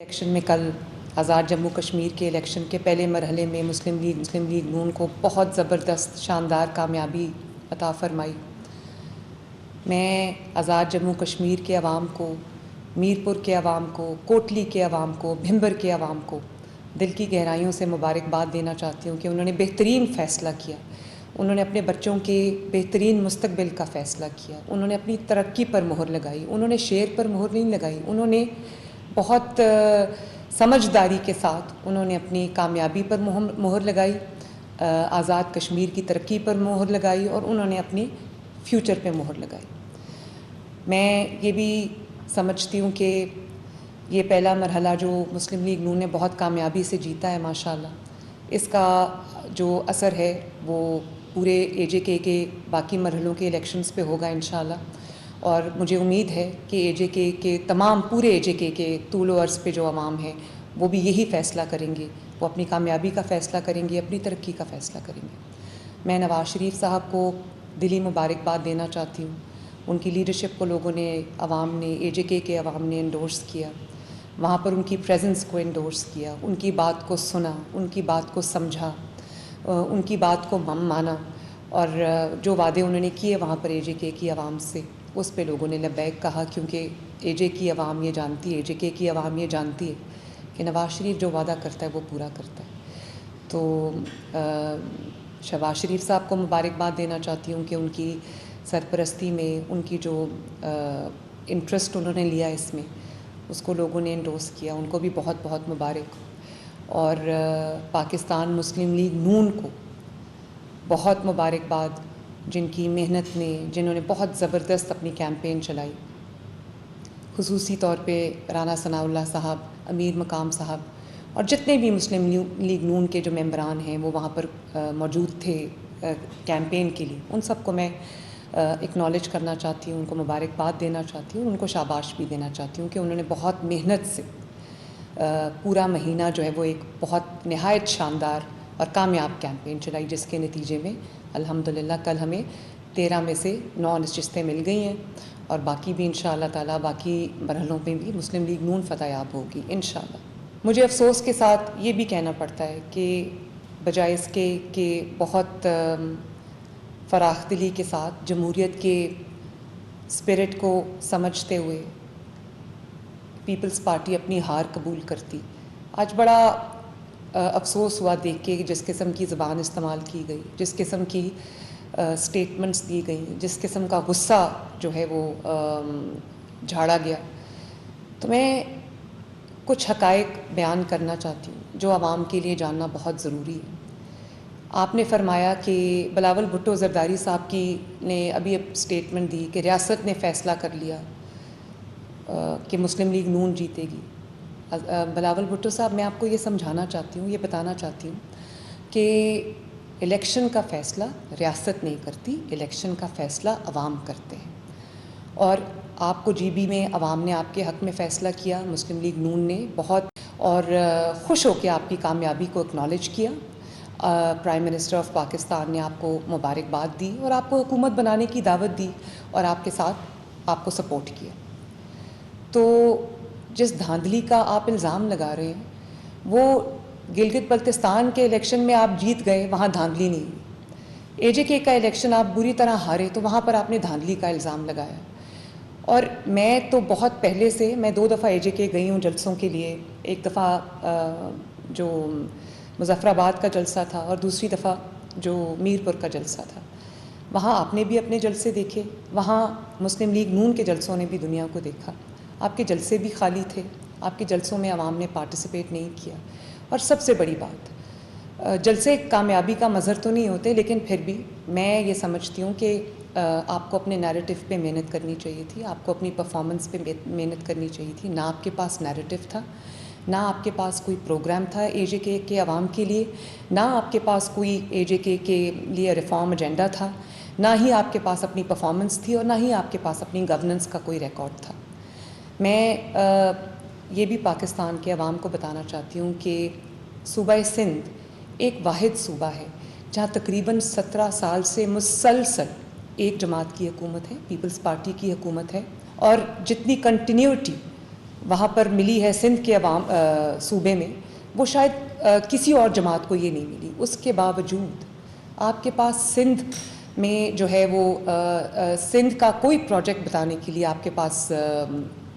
Election میں کل آزاد جموں کشمیر کے الیکشن کے پہلے مرحلے میں مسلم لیگ نون کو بہت زبردست شاندار کامیابی عطا فرمائی۔ میں آزاد جموں کشمیر کے عوام کو، میرپور کے عوام کو، کوٹلی کے عوام کو، بھمبر کے عوام کو دل کی گہرائیوں سے مبارکباد دینا چاہتی ہوں کہ انہوں نے بہترین فیصلہ کیا۔ انہوں نے اپنے بچوں کے بہترین مستقبل کا فیصلہ کیا۔ انہوں نے اپنی ترقی پر مہر لگائی۔ انہوں نے شیر پر مہر نہیں لگائی۔ انہوں نے بہت سمجھداری کے ساتھ انہوں نے اپنی کامیابی پر مہر لگائی، آزاد کشمیر کی ترقی پر مہر لگائی، اور انہوں نے اپنی فیوچر پہ مہر لگائی۔ میں یہ بھی سمجھتی ہوں کہ یہ پہلا مرحلہ جو مسلم لیگ نون نے بہت کامیابی سے جیتا ہے ماشاءاللہ، اس کا جو اثر ہے وہ پورے اے جے کے باقی مرحلوں کے الیکشنز پہ ہوگا انشاءاللہ، اور مجھے امید ہے کہ اے جے کے تمام پورے اے جے کے طول و عرض پہ جو عوام ہیں وہ بھی یہی فیصلہ کریں گے، وہ اپنی کامیابی کا فیصلہ کریں گے، اپنی ترقی کا فیصلہ کریں گے۔ میں نواز شریف صاحب کو دلی مبارکباد دینا چاہتی ہوں۔ ان کی لیڈرشپ کو لوگوں نے، عوام نے، اے جے کے عوام نے انڈورس کیا، وہاں پر ان کی پریزنس کو انڈورس کیا، ان کی بات کو سنا، ان کی بات کو سمجھا، ان کی بات کو مانا، اور جو وعدے انہوں نے کیے وہاں پر اے جے کی عوام سے، اس پہ لوگوں نے لبیک کہا، کیونکہ اے جے کی عوام یہ جانتی ہے، اے جے کی عوام یہ جانتی ہے کہ نواز شریف جو وعدہ کرتا ہے وہ پورا کرتا ہے۔ تو شہباز شریف صاحب کو مبارکباد دینا چاہتی ہوں کہ ان کی سرپرستی میں، ان کی جو انٹرسٹ انہوں نے لیا اس میں، اس کو لوگوں نے انڈورس کیا، ان کو بھی بہت بہت مبارک۔ اور پاکستان مسلم لیگ نون کو بہت مبارکباد، جن کی محنت نے، جنہوں نے بہت زبردست اپنی کیمپین چلائی، خصوصی طور پہ رانا ثناء اللہ صاحب، امیر مقام صاحب، اور جتنے بھی مسلم لیگ نون کے جو ممبران ہیں وہ وہاں پر موجود تھے کیمپین کے لیے، ان سب کو میں اکنالج کرنا چاہتی ہوں، ان کو مبارکباد دینا چاہتی ہوں، ان کو شاباش بھی دینا چاہتی ہوں کہ انہوں نے بہت محنت سے پورا مہینہ جو ہے وہ ایک بہت نہایت شاندار اور کامیاب کیمپین چلائی، جس کے نتیجے میں الحمدللہ کل ہمیں 13 میں سے 9 نشستیں مل گئی ہیں، اور باقی بھی انشاءاللہ تعالیٰ باقی مرحلوں پہ بھی مسلم لیگ نون فتح یاب ہوگی انشاءاللہ۔ مجھے افسوس کے ساتھ یہ بھی کہنا پڑتا ہے کہ بجائے اس کے کہ بہت فراخ دلی کے ساتھ جمہوریت کے اسپرٹ کو سمجھتے ہوئے پیپلز پارٹی اپنی ہار قبول کرتی، آج بڑا افسوس ہوا دیکھ کے جس قسم کی زبان استعمال کی گئی، جس قسم کی سٹیٹمنٹس دی گئیں، جس قسم کا غصہ جو ہے وہ جھاڑا گیا۔ تو میں کچھ حقائق بیان کرنا چاہتی ہوں جو عوام کے لیے جاننا بہت ضروری ہے۔ آپ نے فرمایا کہ بلاول بھٹو زرداری صاحب کی نے ابھی سٹیٹمنٹ دی کہ ریاست نے فیصلہ کر لیا کہ مسلم لیگ نون جیتے گی۔ بلاول بھٹو صاحب، میں آپ کو یہ سمجھانا چاہتی ہوں، یہ بتانا چاہتی ہوں کہ الیکشن کا فیصلہ ریاست نہیں کرتی، الیکشن کا فیصلہ عوام کرتے ہیں، اور آپ کو جی بی میں عوام نے آپ کے حق میں فیصلہ کیا، مسلم لیگ نون نے بہت اور خوش ہو کے آپ کی کامیابی کو اکنالج کیا۔ پرائم منسٹر آف پاکستان نے آپ کو مبارکباد دی اور آپ کو حکومت بنانے کی دعوت دی اور آپ کے ساتھ آپ کو سپورٹ کیا۔ تو جس دھاندلی کا آپ الزام لگا رہے ہیں وہ گلگت بلتستان کے الیکشن میں آپ جیت گئے، وہاں دھاندلی نہیں ہوئی۔ اے جے کے کا الیکشن آپ بری طرح ہارے تو وہاں پر آپ نے دھاندلی کا الزام لگایا۔ اور میں تو بہت پہلے سے، میں 2 دفعہ اے جے کے گئی ہوں جلسوں کے لیے، ایک دفعہ جو مظفر آباد کا جلسہ تھا اور دوسری دفعہ جو میرپور کا جلسہ تھا، وہاں آپ نے بھی اپنے جلسے دیکھے، وہاں مسلم لیگ نون کے جلسوں نے بھی دنیا کو دیکھا۔ آپ کے جلسے بھی خالی تھے، آپ کے جلسوں میں عوام نے پارٹیسپیٹ نہیں کیا۔ اور سب سے بڑی بات، جلسے کامیابی کا مظہر تو نہیں ہوتے، لیکن پھر بھی میں یہ سمجھتی ہوں کہ آپ کو اپنے نیریٹو پہ محنت کرنی چاہیے تھی، آپ کو اپنی پرفارمنس پہ محنت کرنی چاہیے تھی۔ نہ آپ کے پاس نیریٹو تھا، نہ آپ کے پاس کوئی پروگرام تھا اے جے کے عوام کے لیے، نہ آپ کے پاس کوئی اے جے کے لیے ریفارم ایجنڈا تھا، نہ ہی آپ کے پاس اپنی پرفارمنس تھی، اور نہ ہی آپ کے پاس اپنی گورننس کا کوئی ریکارڈ تھا۔ میں یہ بھی پاکستان کے عوام کو بتانا چاہتی ہوں کہ صوبہ سندھ ایک واحد صوبہ ہے جہاں تقریباً 17 سال سے مسلسل ایک جماعت کی حکومت ہے، پیپلز پارٹی کی حکومت ہے، اور جتنی کنٹینیوٹی وہاں پر ملی ہے سندھ کے عوام صوبے میں، وہ شاید کسی اور جماعت کو یہ نہیں ملی. اس کے باوجود آپ کے پاس سندھ میں جو ہے وہ سندھ کا کوئی پروجیکٹ بتانے کے لیے آپ کے پاس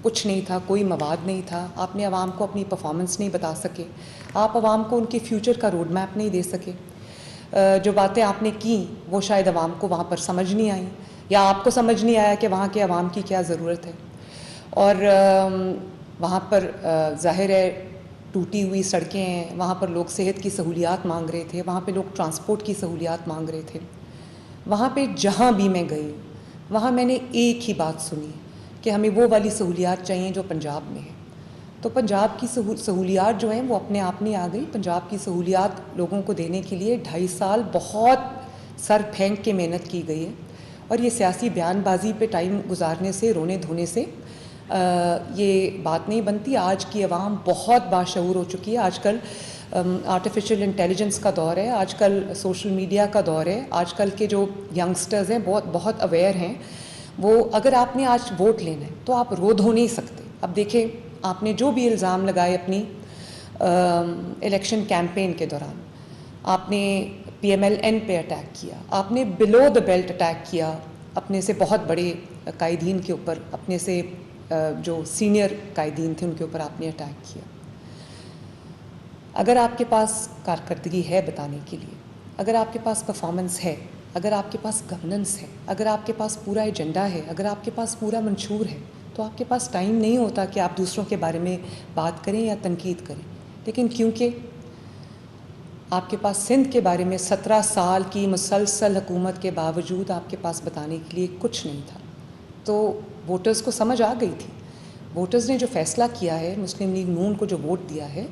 کچھ نہیں تھا، کوئی مواد نہیں تھا. آپ نے عوام کو اپنی پرفارمنس نہیں بتا سکے، آپ عوام کو ان کے فیوچر کا روڈ میپ نہیں دے سکے. جو باتیں آپ نے کیں وہ شاید عوام کو وہاں پر سمجھ نہیں آئیں، یا آپ کو سمجھ نہیں آیا کہ وہاں کے عوام کی کیا ضرورت ہے. اور وہاں پر ظاہر ہے ٹوٹی ہوئی سڑکیں ہیں، وہاں پر لوگ صحت کی سہولیات مانگ رہے تھے، وہاں پہ لوگ ٹرانسپورٹ کی سہولیات مانگ رہے تھے. وہاں پہ جہاں بھی میں گئی وہاں میں نے ایک ہی بات سنی کہ ہمیں وہ والی سہولیات چاہیے جو پنجاب میں ہے. تو پنجاب کی سہولیات جو ہیں وہ اپنے آپ نہیں آ گئی. پنجاب کی سہولیات لوگوں کو دینے کے لیے 2.5 سال بہت سر پھینک کے محنت کی گئی ہے. اور یہ سیاسی بیان بازی پہ ٹائم گزارنے سے، رونے دھونے سے یہ بات نہیں بنتی. آج کی عوام بہت باشعور ہو چکی ہے. آج کل آرٹیفیشل انٹیلیجنس کا دور ہے، آج کل سوشل میڈیا کا دور ہے. آج کل کے جو ینگسٹرز ہیں بہت اویئر ہیں. وہ اگر آپ نے آج ووٹ لینا ہے تو آپ رو دھو نہیں سکتے. اب دیکھیں آپ نے جو بھی الزام لگائے اپنی الیکشن کیمپین کے دوران، آپ نے PMLN پہ اٹیک کیا، آپ نے بلو دا بیلٹ اٹیک کیا اپنے سے بہت بڑے قائدین کے اوپر، اپنے سے جو سینئر قائدین تھے ان کے اوپر آپ نے اٹیک کیا. اگر آپ کے پاس کارکردگی ہے بتانے کے لیے، اگر آپ کے پاس پرفارمنس ہے، اگر آپ کے پاس گورننس ہے، اگر آپ کے پاس پورا ایجنڈا ہے، اگر آپ کے پاس پورا منشور ہے، تو آپ کے پاس ٹائم نہیں ہوتا کہ آپ دوسروں کے بارے میں بات کریں یا تنقید کریں. لیکن کیونکہ آپ کے پاس سندھ کے بارے میں 17 سال کی مسلسل حکومت کے باوجود آپ کے پاس بتانے کے لیے کچھ نہیں تھا، تو ووٹرز کو سمجھ آ گئی تھی. ووٹرز نے جو فیصلہ کیا ہے، مسلم لیگ نون کو جو ووٹ دیا ہے،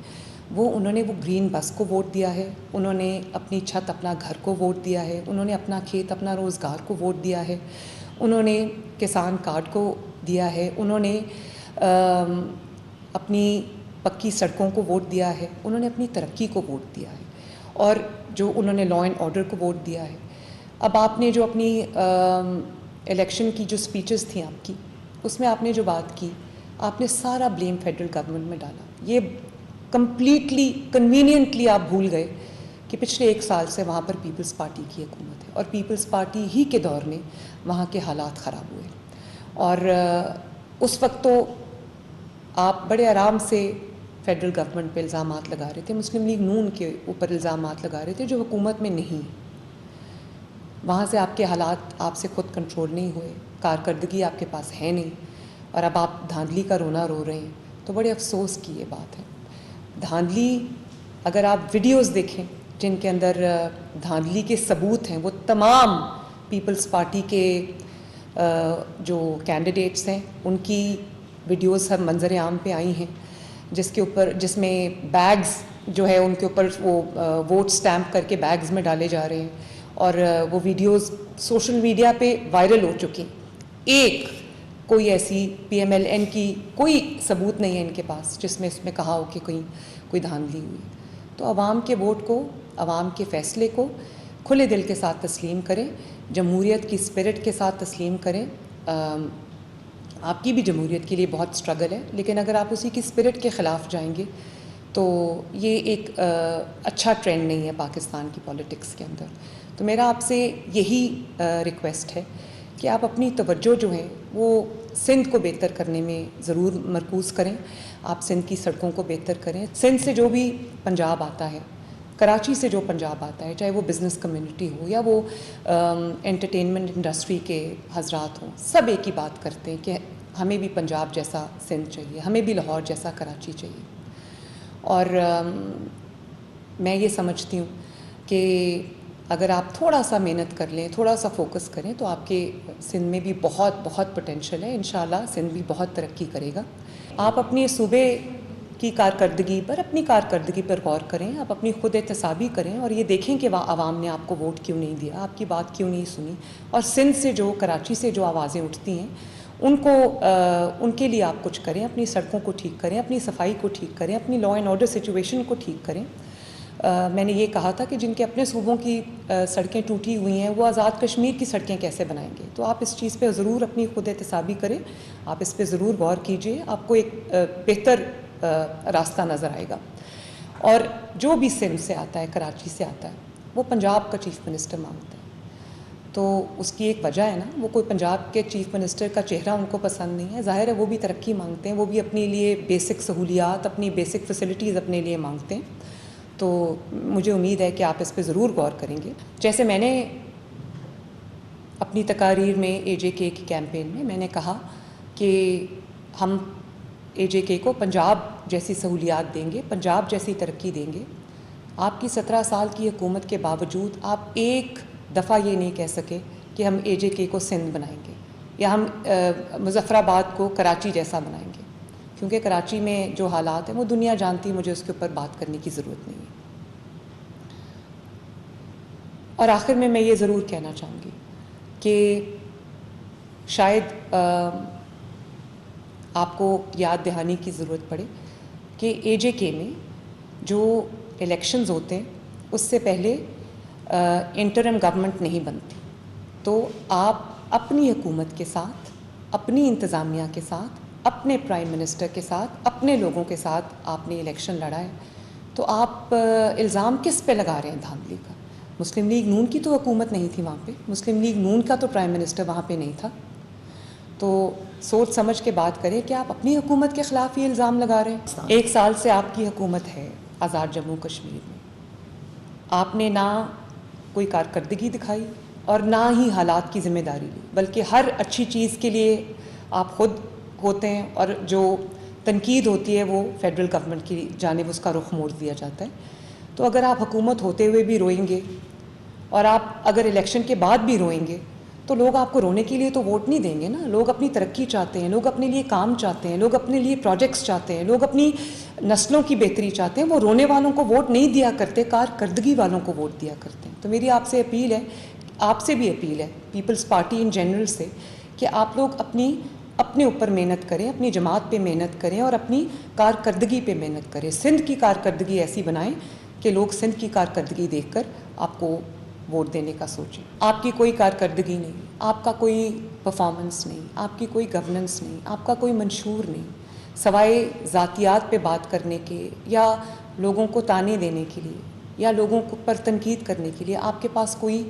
انہوں نے وہ گرین بس کو ووٹ دیا ہے، انہوں نے اپنی چھت اپنا گھر کو ووٹ دیا ہے، انہوں نے اپنا کھیت اپنا روزگار کو ووٹ دیا ہے، انہوں نے کسان کارڈ کو دیا ہے، انہوں نے اپنی پکی سڑکوں کو ووٹ دیا ہے، انہوں نے اپنی ترقی کو ووٹ دیا ہے، اور جو انہوں نے لا اینڈ آرڈر کو ووٹ دیا ہے. اب آپ نے جو اپنی الیکشن کی جو سپیچز تھیں آپ کی، اس میں آپ نے جو بات کی، آپ نے سارا بلیم فیڈرل گورنمنٹ میں ڈالا. یہ کمپلیٹلی کنوینئنٹلی آپ بھول گئے کہ پچھلے 1 سال سے وہاں پر پیپلز پارٹی کی حکومت ہے، اور پیپلز پارٹی ہی کے دور میں وہاں کے حالات خراب ہوئے. اور اس وقت تو آپ بڑے آرام سے فیڈرل گورنمنٹ پہ الزامات لگا رہے تھے، مسلم لیگ نون کے اوپر الزامات لگا رہے تھے جو حکومت میں نہیں. وہاں سے آپ کے حالات آپ سے خود کنٹرول نہیں ہوئے، کارکردگی آپ کے پاس ہے نہیں، اور اب آپ دھاندلی کا رونا رو رہے ہیں. تو بڑے افسوس کی یہ بات ہے. دھاندلی، اگر آپ ویڈیوز دیکھیں جن کے اندر دھاندلی کے ثبوت ہیں، وہ تمام پیپلز پارٹی کے جو کینڈیڈیٹس ہیں ان کی ویڈیوز ہر منظر عام پہ آئی ہیں، جس میں بیگز جو ہے ان کے اوپر وہ ووٹ سٹیمپ کر کے بیگز میں ڈالے جا رہے ہیں، اور وہ ویڈیوز سوشل میڈیا پہ وائرل ہو چکی. ایک کوئی ایسی PMLN کی کوئی ثبوت نہیں ہے ان کے پاس جس میں اس میں کہا ہو کہ کوئی دھاندلی ہوئی. تو عوام کے ووٹ کو، عوام کے فیصلے کو کھلے دل کے ساتھ تسلیم کریں، جمہوریت کی اسپرٹ کے ساتھ تسلیم کریں. آپ کی بھی جمہوریت کے لیے بہت سٹرگل ہے، لیکن اگر آپ اسی کی اسپرٹ کے خلاف جائیں گے تو یہ ایک اچھا ٹرینڈ نہیں ہے پاکستان کی پولیٹکس کے اندر. تو میرا آپ سے یہی ریکویسٹ ہے کہ آپ اپنی توجہ جو ہے وہ سندھ کو بہتر کرنے میں ضرور مرکوز کریں. آپ سندھ کی سڑکوں کو بہتر کریں. سندھ سے جو بھی پنجاب آتا ہے، کراچی سے جو پنجاب آتا ہے، چاہے وہ بزنس کمیونٹی ہو یا وہ انٹرٹینمنٹ انڈسٹری کے حضرات ہوں، سب ایک ہی بات کرتے ہیں کہ ہمیں بھی پنجاب جیسا سندھ چاہیے، ہمیں بھی لاہور جیسا کراچی چاہیے. اور میں یہ سمجھتی ہوں کہ اگر آپ تھوڑا سا محنت کر لیں، تھوڑا سا فوکس کریں، تو آپ کے سندھ میں بھی بہت بہت پوٹینشیل ہے. انشاءاللہ سندھ بھی بہت ترقی کرے گا. آپ اپنے صوبے کی کارکردگی پر غور کریں، آپ اپنی خود احتسابی کریں، اور یہ دیکھیں کہ عوام نے آپ کو ووٹ کیوں نہیں دیا، آپ کی بات کیوں نہیں سنی. اور سندھ سے جو، کراچی سے جو آوازیں اٹھتی ہیں ان کے لیے آپ کچھ کریں. اپنی سڑکوں کو ٹھیک کریں، اپنی صفائی کو ٹھیک کریں، اپنی لا اینڈ آرڈر سچویشن کو ٹھیک کریں. میں نے یہ کہا تھا کہ جن کے اپنے صوبوں کی سڑکیں ٹوٹی ہوئی ہیں وہ آزاد کشمیر کی سڑکیں کیسے بنائیں گے. تو آپ اس چیز پہ ضرور اپنی خود احتسابی کریں, آپ اس پہ ضرور غور کیجئے, آپ کو ایک بہتر راستہ نظر آئے گا. اور جو بھی سندھ سے آتا ہے, کراچی سے آتا ہے, وہ پنجاب کا چیف منسٹر مانگتا ہے. تو اس کی ایک وجہ ہے نا, وہ کوئی پنجاب کے چیف منسٹر کا چہرہ ان کو پسند نہیں ہے. ظاہر ہے وہ بھی ترقی مانگتے ہیں, وہ بھی اپنے لیے بیسک سہولیات, اپنی بیسک فیسلٹیز اپنے لیے مانگتے ہیں. تو مجھے امید ہے کہ آپ اس پہ ضرور غور کریں گے. جیسے میں نے اپنی تقاریر میں اے جے کے کی کیمپین میں نے کہا کہ ہم اے جے کے کو پنجاب جیسی سہولیات دیں گے, پنجاب جیسی ترقی دیں گے. آپ کی 17 سال کی حکومت کے باوجود آپ ایک دفعہ یہ نہیں کہہ سکے کہ ہم اے جے کے کو سندھ بنائیں گے یا ہم مظفر آباد کو کراچی جیسا بنائیں گے, کیونکہ کراچی میں جو حالات ہیں وہ دنیا جانتی, مجھے اس کے اوپر بات کرنے کی ضرورت نہیں ہے. اور آخر میں یہ ضرور کہنا چاہوں گی کہ شاید آپ کو یاد دہانی کی ضرورت پڑے کہ اے جے کے میں جو الیکشنز ہوتے ہیں اس سے پہلے انٹرم گورنمنٹ نہیں بنتی. تو آپ اپنی حکومت کے ساتھ, اپنی انتظامیہ کے ساتھ, اپنے پرائم منسٹر کے ساتھ, اپنے لوگوں کے ساتھ آپ نے الیکشن لڑا ہے. تو آپ الزام کس پہ لگا رہے ہیں دھاندلی کا؟ مسلم لیگ نون کی تو حکومت نہیں تھی وہاں پہ, مسلم لیگ نون کا تو پرائم منسٹر وہاں پہ نہیں تھا. تو سوچ سمجھ کے بات کریں کہ آپ اپنی حکومت کے خلاف یہ الزام لگا رہے ہیں. 1 سال سے آپ کی حکومت ہے آزاد جموں کشمیر میں, آپ نے نہ کوئی کارکردگی دکھائی اور نہ ہی حالات کی ذمہ داری لی, بلکہ ہر اچھی چیز کے لیے آپ خود ہوتے ہیں اور جو تنقید ہوتی ہے وہ فیڈرل گورنمنٹ کی جانب اس کا رخ موڑ دیا جاتا ہے. تو اگر آپ حکومت ہوتے ہوئے بھی روئیں گے اور آپ اگر الیکشن کے بعد بھی روئیں گے تو لوگ آپ کو رونے کے لیے تو ووٹ نہیں دیں گے نا. لوگ اپنی ترقی چاہتے ہیں, لوگ اپنے لیے کام چاہتے ہیں, لوگ اپنے لیے پروجیکٹس چاہتے ہیں, لوگ اپنی نسلوں کی بہتری چاہتے ہیں. وہ رونے والوں کو ووٹ نہیں دیا کرتے, کارکردگی والوں کو ووٹ دیا کرتے ہیں. تو میری آپ سے اپیل ہے, آپ سے بھی اپیل ہے, پیپلز پارٹی ان جنرل سے, کہ آپ لوگ اپنے اوپر محنت کریں, اپنی جماعت پہ محنت کریں اور اپنی کارکردگی پہ محنت کریں. سندھ کی کارکردگی ایسی بنائیں کہ لوگ سندھ کی کارکردگی دیکھ کر آپ کو ووٹ دینے کا سوچیں. آپ کی کوئی کارکردگی نہیں, آپ کا کوئی پرفارمنس نہیں, آپ کی کوئی گورننس نہیں, آپ کا کوئی منشور نہیں, سوائے ذاتیات پہ بات کرنے کے یا لوگوں کو تانے دینے کے لیے یا لوگوں کو پر تنقید کرنے کے لیے آپ کے پاس کوئی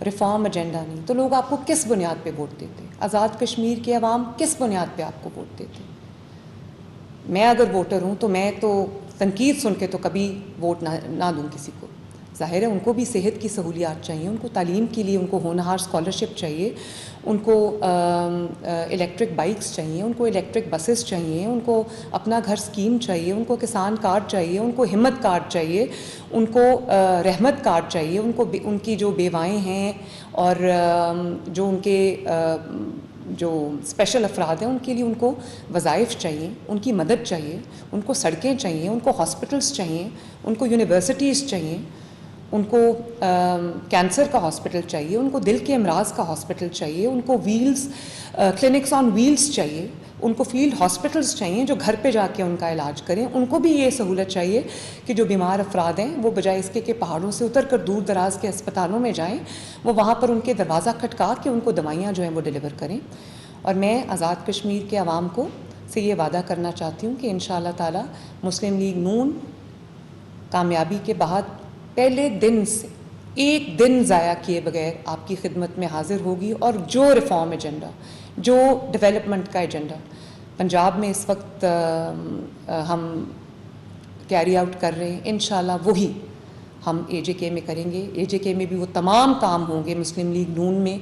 ریفارم ایجنڈا نہیں. تو لوگ آپ کو کس بنیاد پہ ووٹ دیتے؟ آزاد کشمیر کے عوام کس بنیاد پہ آپ کو ووٹ دیتے؟ میں اگر ووٹر ہوں تو میں تو تنقید سن کے تو کبھی ووٹ نہ دوں کسی کو. ظاہر ہے ان کو بھی صحت کی سہولیات چاہیے, ان کو تعلیم کے لیے ان کو ہونہار اسکالرشپ چاہیے, ان کو الیکٹرک بائکس چاہیے, ان کو الیکٹرک بسز چاہیے, ان کو اپنا گھر اسکیم چاہیے, ان کو کسان کارڈ چاہیے, ان کو ہمت کارڈ چاہیے, ان کو رحمت کارڈ چاہیے, ان کی جو بیوائیں ہیں اور جو ان کے جو اسپیشل افراد ہیں ان کے لیے ان کو وظائف چاہیے, ان کی مدد چاہیے, ان کو سڑکیں چاہیے, ان کو ہاسپٹلس چاہیے, ان کو یونیورسٹیز چاہیے, ان کو کینسر کا ہاسپٹل چاہیے, ان کو دل کے امراض کا ہاسپٹل چاہیے, ان کو کلینکس آن ویلز چاہیے, ان کو فیلڈ ہاسپٹلس چاہیے جو گھر پہ جا کے ان کا علاج کریں. ان کو بھی یہ سہولت چاہیے کہ جو بیمار افراد ہیں وہ بجائے اس کے کہ پہاڑوں سے اتر کر دور دراز کے اسپتالوں میں جائیں, وہ وہاں پر ان کے دروازہ کھٹکا کے ان کو دوائیاں جو ہیں وہ ڈیلیور کریں. اور میں آزاد کشمیر کے عوام کو سے یہ وعدہ کرنا چاہتی ہوں کہ انشاءاللہ تعالی مسلم لیگ نون کامیابی کے بعد پہلے دن سے ایک دن ضائع کیے بغیر آپ کی خدمت میں حاضر ہوگی, اور جو ریفارم ایجنڈا, جو ڈیولپمنٹ کا ایجنڈا پنجاب میں اس وقت ہم کیری آؤٹ کر رہے ہیں, انشاءاللہ وہی ہم اے جے کے میں کریں گے. اے جے کے میں بھی وہ تمام کام ہوں گے مسلم لیگ نون میں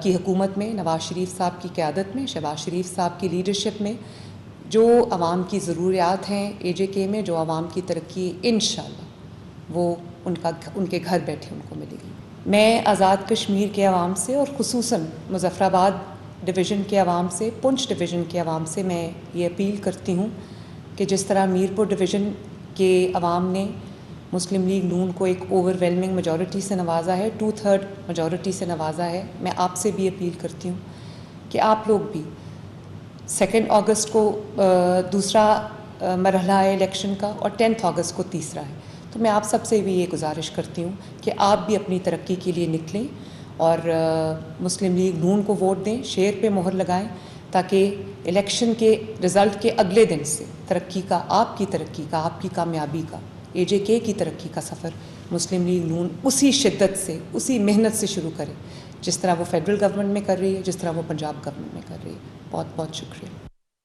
کی حکومت میں, نواز شریف صاحب کی قیادت میں, شہباز شریف صاحب کی لیڈرشپ میں, جو عوام کی ضروریات ہیں اے جے کے میں, جو عوام کی ترقی انشاءاللہ وہ ان کے گھر بیٹھے ان کو ملے گی. میں آزاد کشمیر کے عوام سے اور خصوصاً مظفر آباد ڈویژن کے عوام سے, پنچ ڈویژن کے عوام سے میں یہ اپیل کرتی ہوں کہ جس طرح میرپور ڈویژن کے عوام نے مسلم لیگ نون کو ایک اوور ویلمنگ میجورٹی سے نوازا ہے, 2/3 میجورٹی سے نوازا ہے, میں آپ سے بھی اپیل کرتی ہوں کہ آپ لوگ بھی 2 اگست کو دوسرا مرحلہ ہے الیکشن کا اور 10 اگست کو تیسرا ہے. تو میں آپ سب سے بھی یہ گزارش کرتی ہوں کہ آپ بھی اپنی ترقی کے لیے نکلیں اور مسلم لیگ نون کو ووٹ دیں، شیر پہ مہر لگائیں، تاکہ الیکشن کے رزلٹ کے اگلے دن سے ترقی کا، آپ کی ترقی کا، آپ کی کامیابی کا، اے جے کے کی ترقی کا سفر مسلم لیگ نون اسی شدت سے، اسی محنت سے شروع کرے جس طرح وہ فیڈرل گورنمنٹ میں کر رہی ہے، جس طرح وہ پنجاب گورنمنٹ میں کر رہی ہے۔ بہت بہت شکریہ۔